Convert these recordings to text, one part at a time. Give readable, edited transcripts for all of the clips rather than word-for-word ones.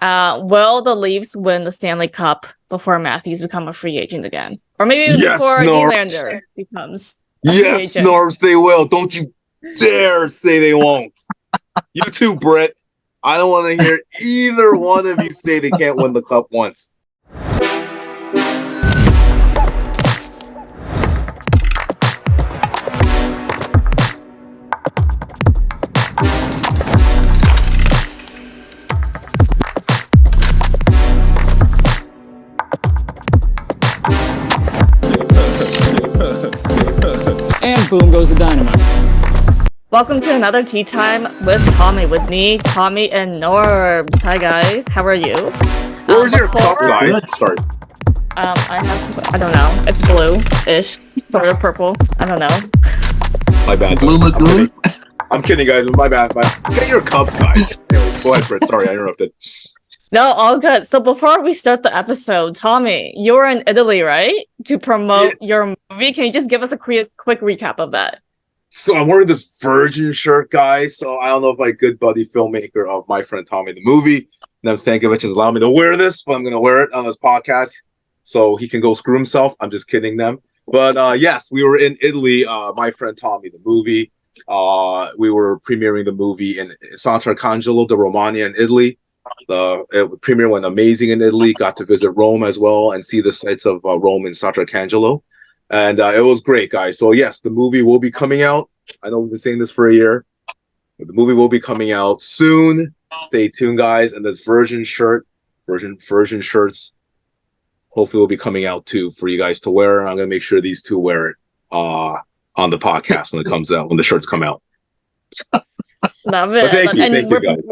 Will the Leafs win the Stanley Cup before Matthews become a free agent again? Or maybe Yes, before Norbz. Nylander becomes a free Yes, agent? Norbz, they will. Don't you dare say they won't. You too, Britt. I don't want to hear either one of you say they can't win the cup once. And boom goes the dynamite. Welcome to another Tea Time with Tommy, with me, Tommy, and Norbz. Hi guys, how are you? Where's your cup, guys? Sorry. I don't know. It's blue-ish, sort of purple. I don't know. My bad. Blue Lagoon. I'm kidding, guys. My bad. Get your cups, guys. Anyway, go ahead, Britt. Sorry, I interrupted. No, all good. So before we start the episode, Tommy, you were in Italy, right? To promote your movie. Can you just give us a quick recap of that? So I'm wearing this Virgin shirt, guys. So I don't know if my good buddy filmmaker of My Friend Tommy the Movie, Norbz Stankovic, has allowed me to wear this, but I'm going to wear it on this podcast so he can go screw himself. I'm just kidding them. But yes, we were in Italy, My Friend Tommy the Movie. We were premiering the movie in Sant'Arcangelo de Romagna in Italy. The premiere went amazing in Italy. Got to visit Rome as well and see the sights of Rome and Sant'Arcangelo. And it was great, guys. So yes, the movie will be coming out. I know we've been saying this for a year, but the movie will be coming out soon. Stay tuned, guys. And this Virgin shirts, hopefully will be coming out too for you guys to wear. I'm gonna make sure these two wear it on the podcast when it comes out, when the shirts come out. Love it. But thank you, guys.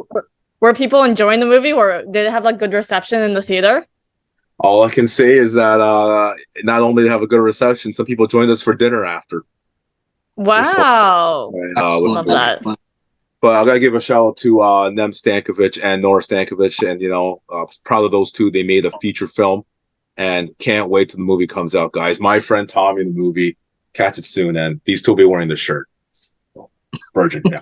Were people enjoying the movie, or did it have like good reception in the theater? All I can say is that not only did it have a good reception, some people joined us for dinner after. Wow. Love that. But I gotta give a shout out to Norbz Stankovic and Norbz Stankovic, and proud of those two. They made a feature film, and can't wait till the movie comes out, guys. My Friend Tommy the Movie, catch it soon, and these two will be wearing the shirt. Virgin, yeah.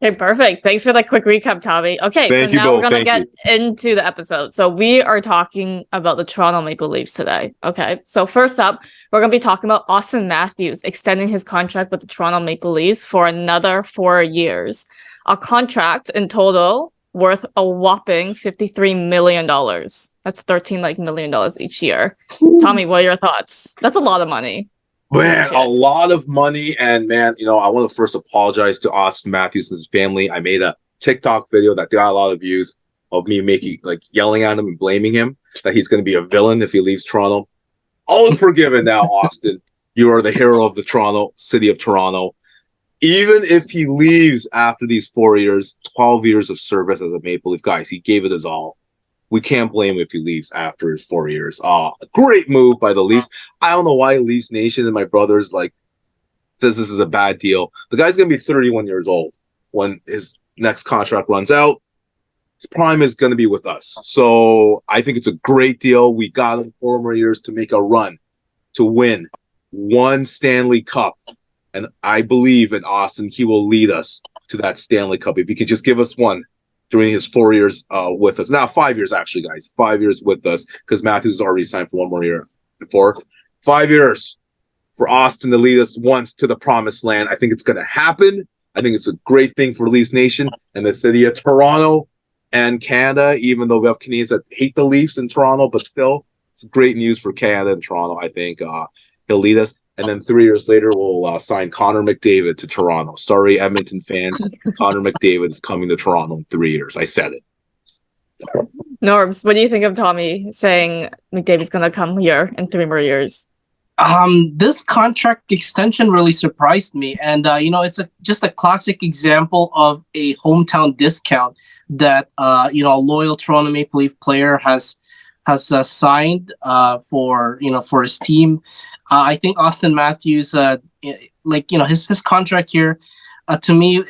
Okay, perfect. Thanks for that quick recap, Tommy. Okay, Thank so you now both. we're gonna Thank get into the episode. So we are talking about the Toronto Maple Leafs today. Okay, so first up, we're gonna be talking about Auston Matthews extending his contract with the Toronto Maple Leafs for another 4 years. A contract in total worth a whopping $53 million. That's $13 million each year. Tommy, what are your thoughts? That's a lot of money. Man, a lot of money. And man, I want to first apologize to Auston Matthews and his family. I made a TikTok video that got a lot of views of me yelling at him and blaming him that he's going to be a villain if he leaves Toronto. All forgiven now, Auston. You are the hero of the city of Toronto. Even if he leaves after these 4 years, 12 years of service as a Maple Leaf, guys, he gave it his all. We can't blame him if he leaves after his 4 years. Great move by the Leafs. I don't know why Leafs Nation and my brothers says this is a bad deal. The guy's going to be 31 years old when his next contract runs out. His prime is going to be with us. So I think it's a great deal. We got him 4 more years to make a run to win one Stanley Cup. And I believe in Auston, he will lead us to that Stanley Cup. If he could just give us one during his 4 years with us. Now, 5 years, actually, guys. 5 years with us, because Matthews has already signed for 1 more year before. 5 years for Auston to lead us once to the promised land. I think it's going to happen. I think it's a great thing for Leafs Nation and the city of Toronto and Canada, even though we have Canadians that hate the Leafs in Toronto, but still, it's great news for Canada and Toronto. I think he'll lead us. And then 3 years later, we'll sign Connor McDavid to Toronto. Sorry, Edmonton fans. Connor McDavid is coming to Toronto in 3 years. I said it. Norbz, what do you think of Tommy saying McDavid's going to come here in 3 more years? This contract extension really surprised me. And, it's just a classic example of a hometown discount that, a loyal Toronto Maple Leaf player has signed for his team. I think Auston Matthews, his contract here, to me,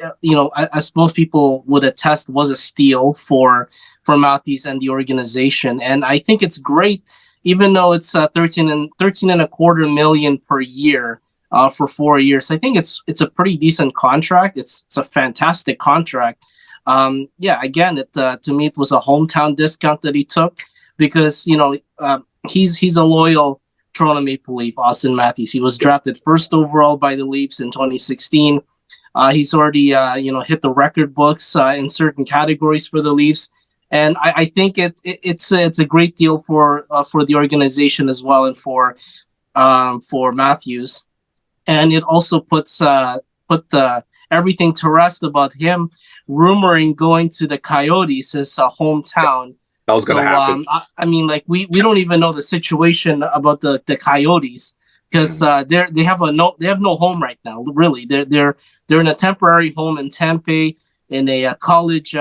as most people would attest, was a steal for Matthews and the organization. And I think it's great, even though it's 13 and a quarter million per year for 4 years. I think it's a pretty decent contract. It's a fantastic contract. Yeah, again, it to me it was a hometown discount that he took because he's a loyal Toronto Maple Leaf, Auston Matthews. He was drafted first overall by the Leafs in 2016. He's already hit the record books in certain categories for the Leafs, and I think it's a great deal for the organization as well, and for Matthews, and it also put everything to rest about him rumoring going to the Coyotes, his hometown. That was going to happen. I mean, like we don't even know the situation about the Coyotes because they have no home right now. Really, they're in a temporary home in Tampa in a college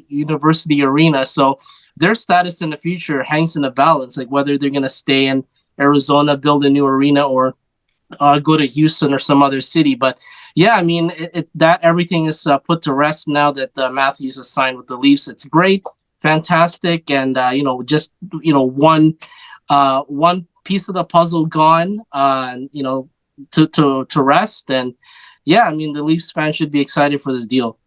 university arena. So their status in the future hangs in the balance, like whether they're going to stay in Arizona, build a new arena, or go to Houston or some other city. But yeah, I mean, that everything is put to rest now that Matthews is signed with the Leafs. It's great, fantastic, and one piece of the puzzle gone, to rest. And yeah, I mean, the Leafs fans should be excited for this deal.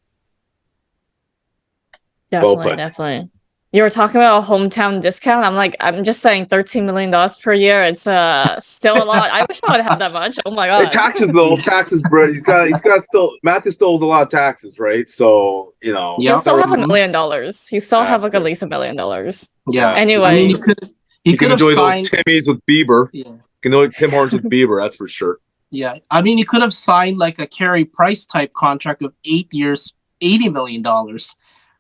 Definitely, definitely. You were talking about a hometown discount. I'm just saying $13 million per year. It's still a lot. I wish I would have that much. Oh my god. Hey, taxes, Brett. He's got still Matthew still owes a lot of taxes, right? So He'll still have $1 million. He still have at least $1 million. Yeah. Anyway, I mean, he could enjoy signed... those Timmys with Bieber. Yeah. You can enjoy Tim Hortons with Bieber. That's for sure. Yeah, I mean, he could have signed like a Carey Price type contract of 8 years, $80 million.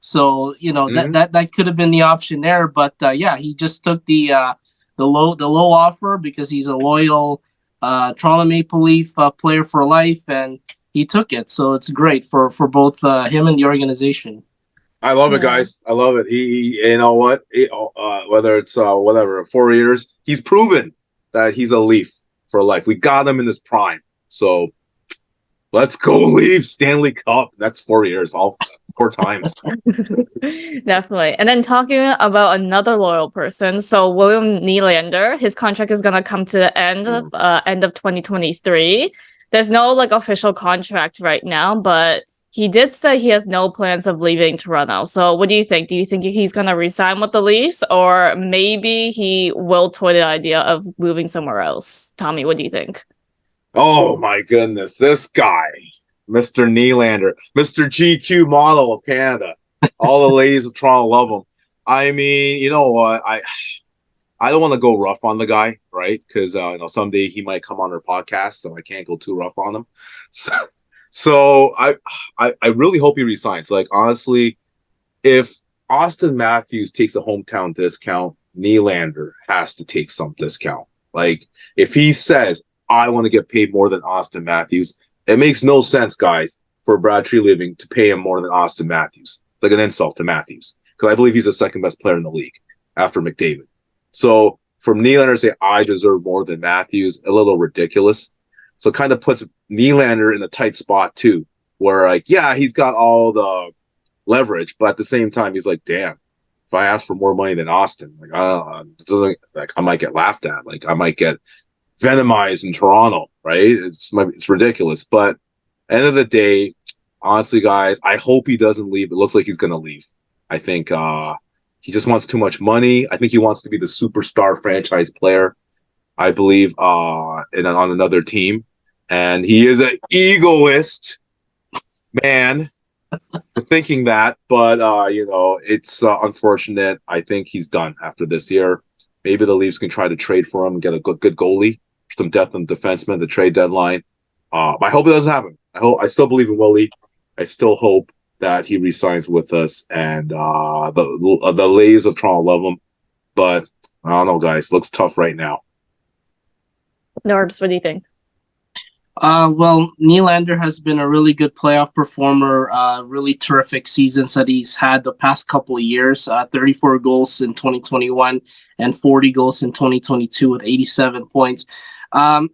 So that could have been the option there, but yeah, he just took the low offer because he's a loyal Toronto Maple Leaf player for life, and he took it. So it's great for both him and the organization. I love it, guys. I love it. He you know what? Whether it's 4 years, he's proven that he's a Leaf for life. We got him in his prime, so let's go Leafs. Stanley Cup. That's 4 years, all 4 times. Definitely. And then talking about another loyal person, so William Nylander, his contract is gonna come to the end of 2023. There's no official contract right now, but he did say he has no plans of leaving Toronto. So what do you think? Do you think he's gonna resign with the Leafs, or maybe he will toy the idea of moving somewhere else? Tommy, what do you think? Oh my goodness, this guy, Mr. Nylander, Mr. GQ model of Canada. All the ladies of Toronto love him. I mean, you know what? I don't want to go rough on the guy, right? Because someday he might come on our podcast, so I can't go too rough on him. So I really hope he resigns. Like, honestly, if Auston Matthews takes a hometown discount, Nylander has to take some discount. Like, if he says, I want to get paid more than Auston Matthews, it makes no sense, guys, for Brad Treliving to pay him more than Auston Matthews. It's like an insult to Matthews, because I believe he's the second best player in the league after McDavid. So for Nylander to say, I deserve more than Matthews, a little ridiculous. So it kind of puts Nylander in a tight spot, too, where, he's got all the leverage, but at the same time, he's like, damn, if I ask for more money than Auston, I might get laughed at. Like, I might get venomized in Toronto, right? It's ridiculous. But end of the day, honestly, guys, I hope he doesn't leave. It looks like he's going to leave. I think he just wants too much money. I think he wants to be the superstar franchise player, I believe, on another team. And he is an egoist man for thinking that. But, it's unfortunate. I think he's done after this year. Maybe the Leafs can try to trade for him and get a good goalie, some depth in defenseman, the trade deadline. I hope it doesn't happen. I still believe in Willie. I still hope that he resigns with us, and the ladies of Toronto love him. But I don't know, guys. Looks tough right now. Norbz, what do you think? Well, Nylander has been a really good playoff performer, really terrific seasons that he's had the past couple of years, 34 goals in 2021 and 40 goals in 2022 with 87 points. I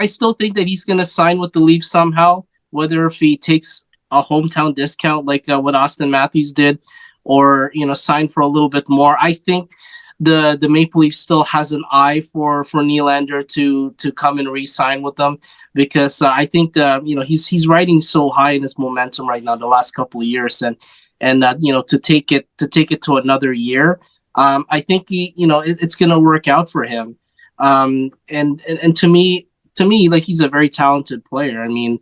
still think that he's going to sign with the Leafs somehow, whether if he takes a hometown discount like what Auston Matthews did, or, sign for a little bit more. I think the Maple Leafs still has an eye for Nylander to come and re-sign with them, because I think he's riding so high in his momentum right now the last couple of years, and to take it to another year, I think it's gonna work out for him. And to me, like, he's a very talented player. I mean,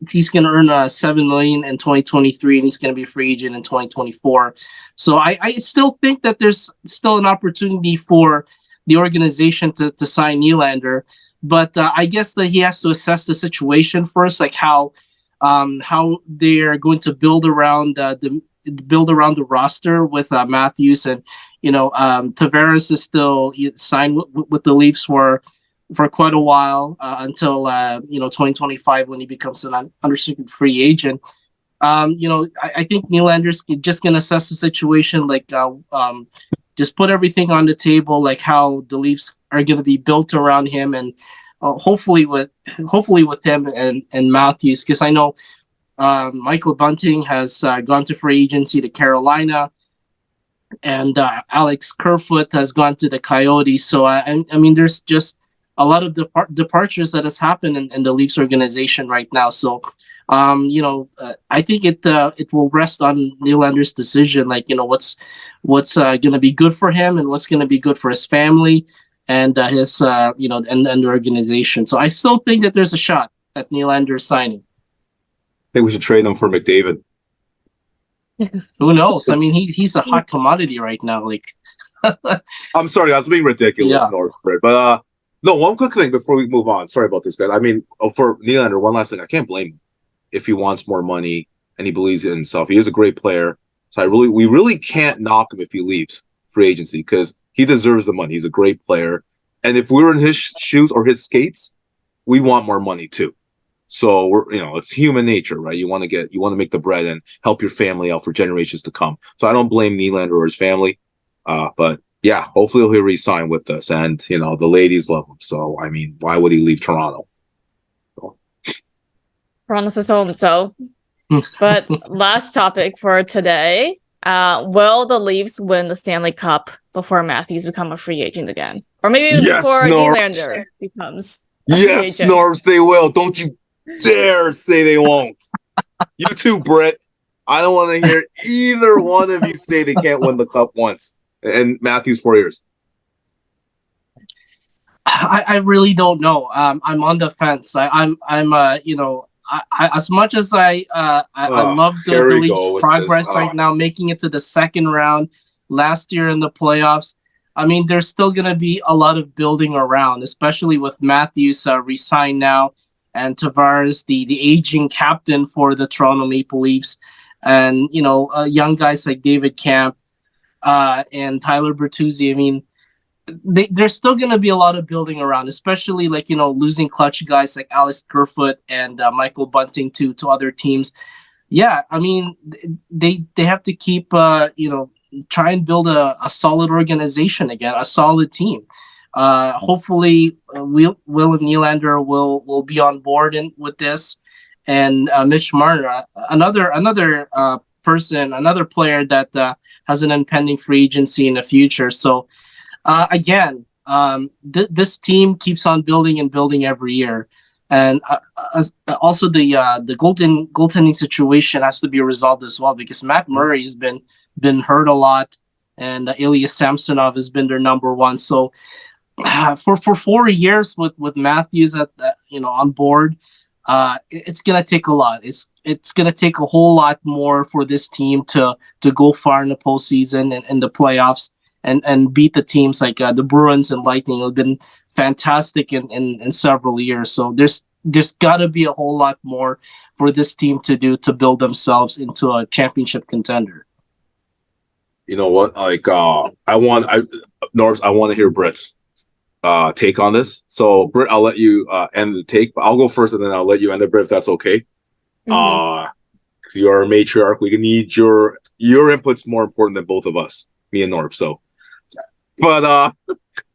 he's gonna earn 7 million in 2023, and he's gonna be a free agent in 2024. So I still think that there's still an opportunity for the organization to sign Nylander, but I guess that he has to assess the situation first, like how they are going to build around the roster with Matthews, and Tavares is still signed with the Leafs for quite a while, until 2025, when he becomes an unrestricted free agent. I think Nylander's just gonna assess the situation, like just put everything on the table, like how the Leafs are gonna be built around him, and hopefully with him and Matthews, because I know Michael Bunting has gone to free agency to Carolina, and Alex Kerfoot has gone to the Coyotes. So I mean, there's just a lot of departures that has happened in the Leafs organization right now. So I think it will rest on Nylander's decision, like what's going to be good for him, and what's going to be good for his family, and his and the organization. So I still think that there's a shot at Nylander signing. I think we should trade him for McDavid. Who knows? I mean, he's a hot commodity right now. Like, I'm sorry, I was being ridiculous, Yeah. Norbz, but no, one quick thing before we move on. Sorry about this, guys. I mean, for Nylander, one last thing. I can't blame him if he wants more money and he believes in himself. He is a great player, so we really can't knock him if he leaves free agency, because he deserves the money. He's a great player, and if we were in his shoes or his skates, we want more money too. So it's human nature, right? You want to make the bread and help your family out for generations to come. So I don't blame Nylander or his family, but yeah, hopefully he'll re-sign with us, and the ladies love him. So I mean, why would he leave Toronto? Toronto's his home, so. But last topic for today: will the Leafs win the Stanley Cup before Matthews become a free agent again, or maybe even Yes, before Norbz. Nylander becomes? a free Yes, agent? Norbz, they will. Don't you dare say they won't. You too, Britt. I don't want to hear either one of you say they can't win the cup once. And Matthews 4 years. I really don't know. I'm on the fence. I'm as much as I love the here we Leafs' go with progress this. right now, making it to the second round last year in the playoffs. I mean, there's still going to be a lot of building around, especially with Matthews resigned now, and Tavares, the aging captain for the Toronto Maple Leafs, and young guys like David Kampf and Tyler Bertuzzi. I mean, there's still going to be a lot of building around, especially like losing clutch guys like Alex Kerfoot and Michael Bunting to other teams. Yeah, I mean, they have to keep try and build a solid organization again, a solid team. Hopefully, Will and Nylander will be on board with this, and Mitch Marner, another person, another player that has an impending free agency in the future. So again, this team keeps on building and building every year, and also the goaltending situation has to be resolved as well, because Matt Murray has been hurt a lot, and Ilya Samsonov has been their number one. So for 4 years with Matthews on board, it's gonna take a lot. It's gonna take a whole lot more for this team to go far in the postseason and in the playoffs, and beat the teams like the Bruins and Lightning, who have been fantastic in several years. So there's got to be a whole lot more for this team to do to build themselves into a championship contender. You know what? Like, Norbz, I want to hear Britt's take on this. So, Britt, I'll let you end the take, but I'll go first, and then I'll let you end it, Britt, if that's okay. Because you're a matriarch, we need your input's more important than both of us, me and Norbz. So, but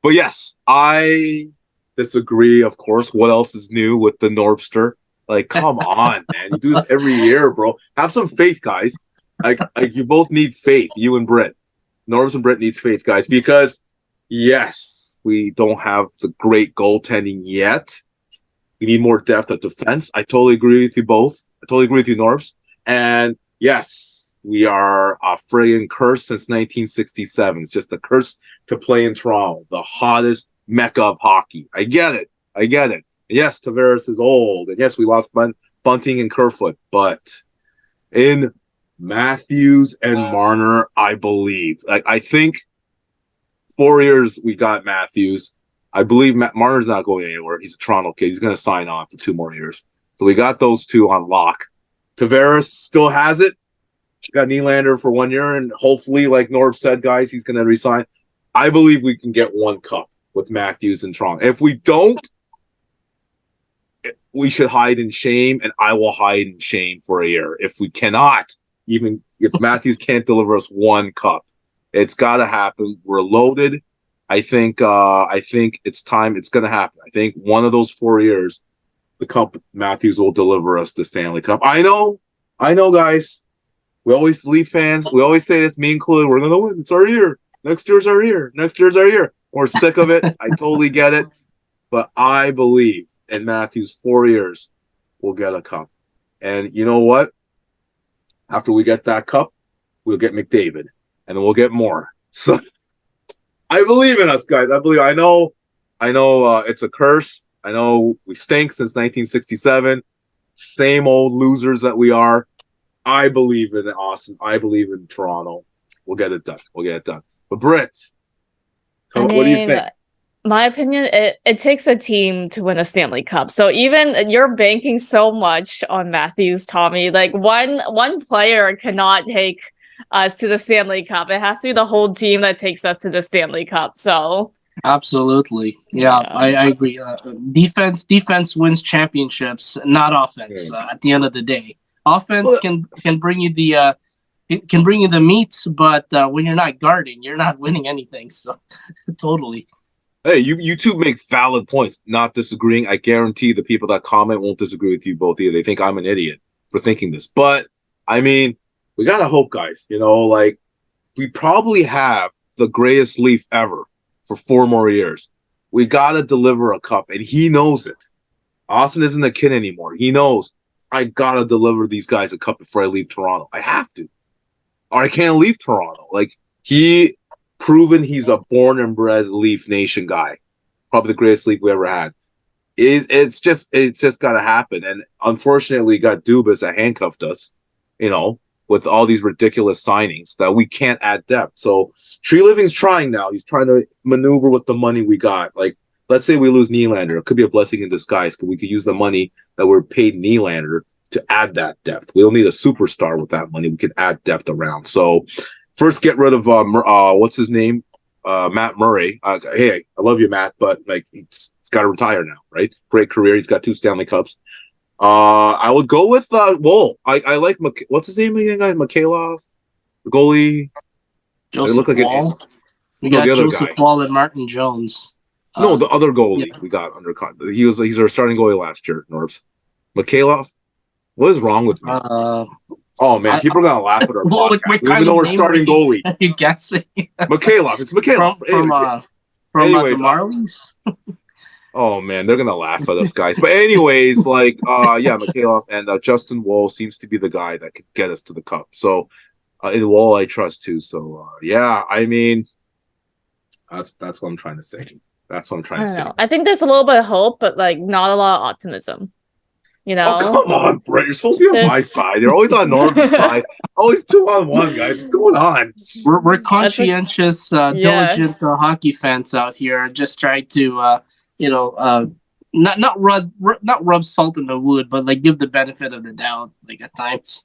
yes, I disagree. Of course, what else is new with the Norbster? Like, come on, man, you do this every year, bro. Have some faith, guys. Like you both need faith. You and Britt, Norbz and Britt needs faith, guys, because yes, We don't have the great goaltending yet. We need more depth at defense. I totally agree with you both. I totally agree with you, Norbz. And yes, we are a friggin' curse since 1967. It's just a curse to play in Toronto, the hottest mecca of hockey. I get it. And yes, Tavares is old. And yes, we lost Bunting and Kerfoot. But in Matthews and Marner, I believe. I think 4 years we got Matthews. I believe Marner's not going anywhere. He's a Toronto kid. He's going to sign on for 2 more years. So we got those two on lock. Tavares still has it. Got Nylander for 1 year, and hopefully, like Norbz said, guys, he's going to resign. I believe we can get 1 cup with Matthews in Toronto. If we don't, we should hide in shame, and I will hide in shame for a year. If we cannot, even if Matthews can't deliver us 1 cup, it's got to happen. We're loaded. I think it's time. It's going to happen. I think one of those 4 years, the cup Matthews will deliver us the Stanley Cup. I know, guys. We always, Leaf fans, we always say this, me included, we're going to win. It's our year. Next year's our year. We're sick of it. I totally get it. But I believe in Matthews 4 years, we'll get a cup. And you know what? After we get that cup, we'll get McDavid. And then we'll get more. So I believe in us, guys. I know it's a curse. I know we stink since 1967. Same old losers that we are. I believe in Austin. I believe in Toronto. We'll get it done. But Britt, what do you think? My opinion, it takes a team to win a Stanley Cup. So even you're banking so much on Matthews, Tommy. Like one player cannot take us to the Stanley Cup. It has to be the whole team that takes us to the Stanley Cup. So absolutely, yeah. I agree. Defense wins championships, not offense. At the end of the day, offense can bring you the meat, but when you're not guarding, you're not winning anything. So totally. Hey, you two make valid points. Not disagreeing. I guarantee the people that comment won't disagree with you both either. They think I'm an idiot for thinking this, but I mean, we gotta hope, guys. Like we probably have the greatest Leaf ever for 4 more years. We gotta deliver a cup, and he knows it. Austin isn't a kid anymore. He knows I gotta deliver these guys a cup before I leave Toronto. I have to, or I can't leave Toronto. Like he proven he's a born and bred Leaf Nation guy, probably the greatest Leaf we ever had. It's just gotta happen, and unfortunately, got Dubas that handcuffed us. With all these ridiculous signings that we can't add depth. So Tree Living's trying now. He's trying to maneuver with the money we got. Like, let's say we lose Nylander. It could be a blessing in disguise because we could use the money that we're paid Nylander to add that depth. We don't need a superstar with that money. We can add depth around. So first get rid of, what's his name? Matt Murray. Hey, I love you, Matt, but like he's got to retire now, right? Great career. He's got 2 Stanley Cups. I would go with Wool. I like what's his name again, guys? Mikhailov, the goalie. Joseph Wall. We got Joseph Wall and Martin Jones. No, the other goalie we got under contract. He's our starting goalie last year. Norbz. Mikhailov. What is wrong with me? Oh man, people are gonna laugh at our podcast, even though we're starting goalie. You guessing? Mikhailov. It's Mikhailov from the Marlies. Oh man, they're gonna laugh at us, guys. But anyways, Mikhailov and Justin Wool seems to be the guy that could get us to the cup. So in Wool, I trust too. So I mean, that's what I'm trying to say. I think there's a little bit of hope, but like not a lot of optimism. Oh come on, Brett! You're supposed to be on my side. You're always on Norb's side. Always 2-on-1, guys. What's going on? We're conscientious, diligent hockey fans out here. Just try to. Not rub salt in the wood, but like give the benefit of the doubt, like at times.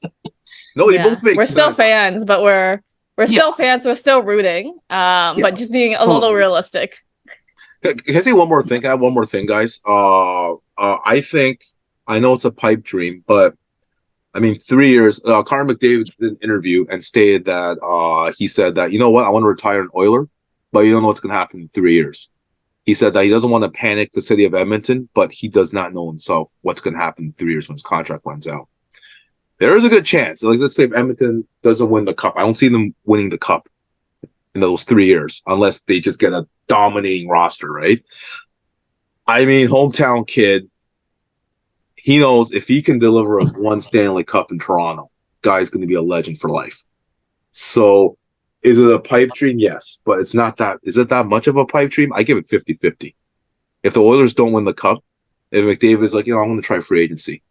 No, you both make We're sense. still fans, but we're still fans. We're still rooting. But just being a little realistic. Can I say one more thing? I have one more thing, guys. I know it's a pipe dream, but I mean, 3 years. Connor McDavid did an interview and stated that he said that, you know what, I want to retire an Oiler, but you don't know what's going to happen in 3 years. He said that he doesn't want to panic the city of Edmonton, but he does not know himself what's going to happen in 3 years when his contract runs out. There is a good chance. Like, let's say if Edmonton doesn't win the cup, I don't see them winning the cup in those 3 years unless they just get a dominating roster, right? I mean, hometown kid, he knows if he can deliver us one Stanley Cup in Toronto, guy's going to be a legend for life. So is it a pipe dream? Yes, but it's not that. Is it that much of a pipe dream? I give it 50-50. If the Oilers don't win the cup, if McDavid's like, I'm going to try free agency,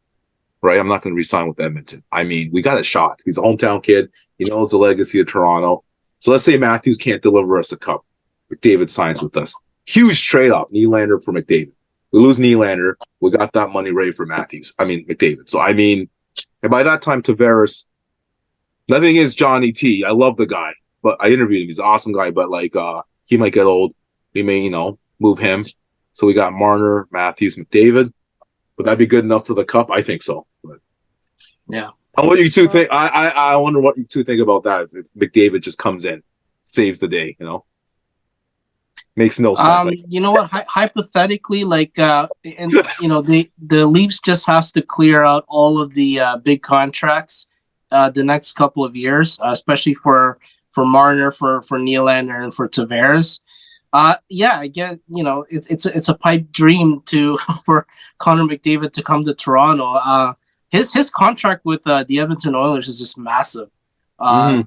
right? I'm not going to resign with Edmonton. I mean, we got a shot. He's a hometown kid. He knows the legacy of Toronto. So let's say Matthews can't deliver us a cup. McDavid signs with us. Huge trade-off, Nylander for McDavid. We lose Nylander. We got that money ready for McDavid. So, I mean, and by that time, Tavares, nothing is Johnny T. I love the guy, but I interviewed him. He's an awesome guy, but like, he might get old. We may, move him. So we got Marner, Matthews, McDavid. Would that be good enough for the cup? I think so. But Yeah. what do you two think? I wonder what you two think about that. If McDavid just comes in, saves the day, makes no sense. You know what? Hypothetically, the Leafs just has to clear out all of the big contracts the next couple of years, especially for Marner, for Nylander, and for Tavares. Yeah, I get. It's a pipe dream for Connor McDavid to come to Toronto. His contract with the Edmonton Oilers is just massive. I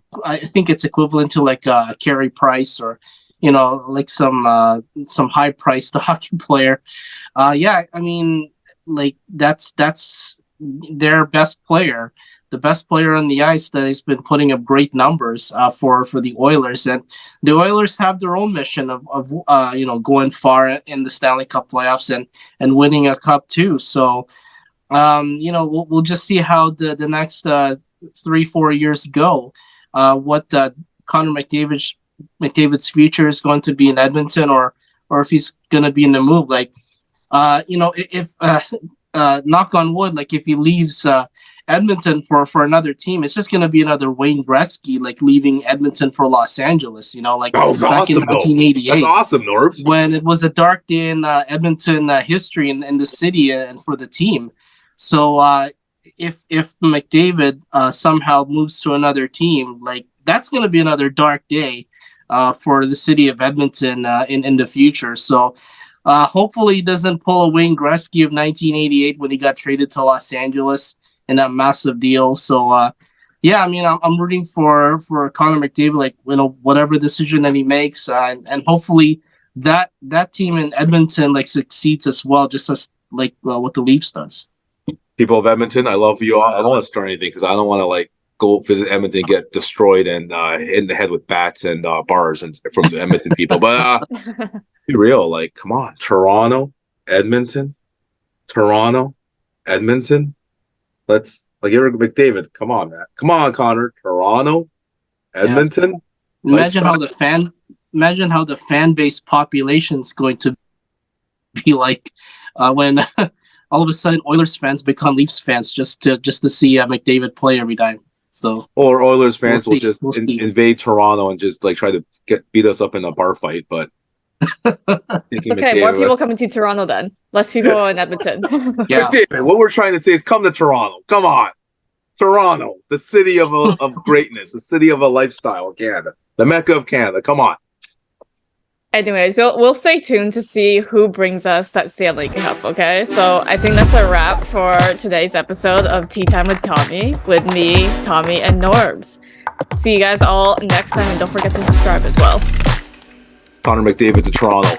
think it's equivalent to like Carey Price or like some high-priced hockey player. Yeah, I mean, like that's their best player, the best player on the ice that has been putting up great numbers for the Oilers, and the Oilers have their own mission of going far in the Stanley Cup playoffs and winning a cup too. So we'll just see how the next 3-4 years go. What Connor McDavid's future is going to be in Edmonton, or if he's going to be in the move. Like, if knock on wood, like if he leaves Edmonton for another team, it's just going to be another Wayne Gretzky, like leaving Edmonton for Los Angeles. Like that was back awesome, in 1988. That's awesome, Norbz. When it was a dark day in Edmonton history in the city and for the team. So if McDavid somehow moves to another team, like that's going to be another dark day for the city of Edmonton in the future. So hopefully he doesn't pull a Wayne Gretzky of 1988 when he got traded to Los Angeles in that massive deal. So yeah, I mean, I'm rooting for Connor McDavid, like whatever decision that he makes, and hopefully that team in Edmonton like succeeds as well, just as like what the Leafs does. People of Edmonton, I love you all. I don't want to start anything because I don't want to like go visit Edmonton, get destroyed and hit in the head with bats and bars and from the Edmonton people. But be real, like, come on, Toronto, Edmonton. Let's like Eric McDavid. Come on, man. Come on, Connor. Toronto, Edmonton. Yeah. Imagine how the fan base population is going to be like when all of a sudden Oilers fans become Leafs fans just to see McDavid play every time. So, or Oilers fans will just invade Toronto and just like try to beat us up in a bar fight. But okay, more people coming to Toronto then. Less people in Edmonton. Yeah, McDavid, what we're trying to say is come to Toronto. Come on, Toronto, the city of greatness, the city of a lifestyle, Canada, the Mecca of Canada. Come on. Anyways, we'll stay tuned to see who brings us that Stanley Cup, okay? So I think that's a wrap for today's episode of Tea Time with Tommy, with me, Tommy, and Norbz. See you guys all next time, and don't forget to subscribe as well. Connor McDavid to Toronto.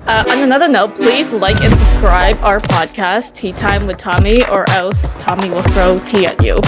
On another note, please like and subscribe our podcast, Tea Time with Tommy, or else Tommy will throw tea at you.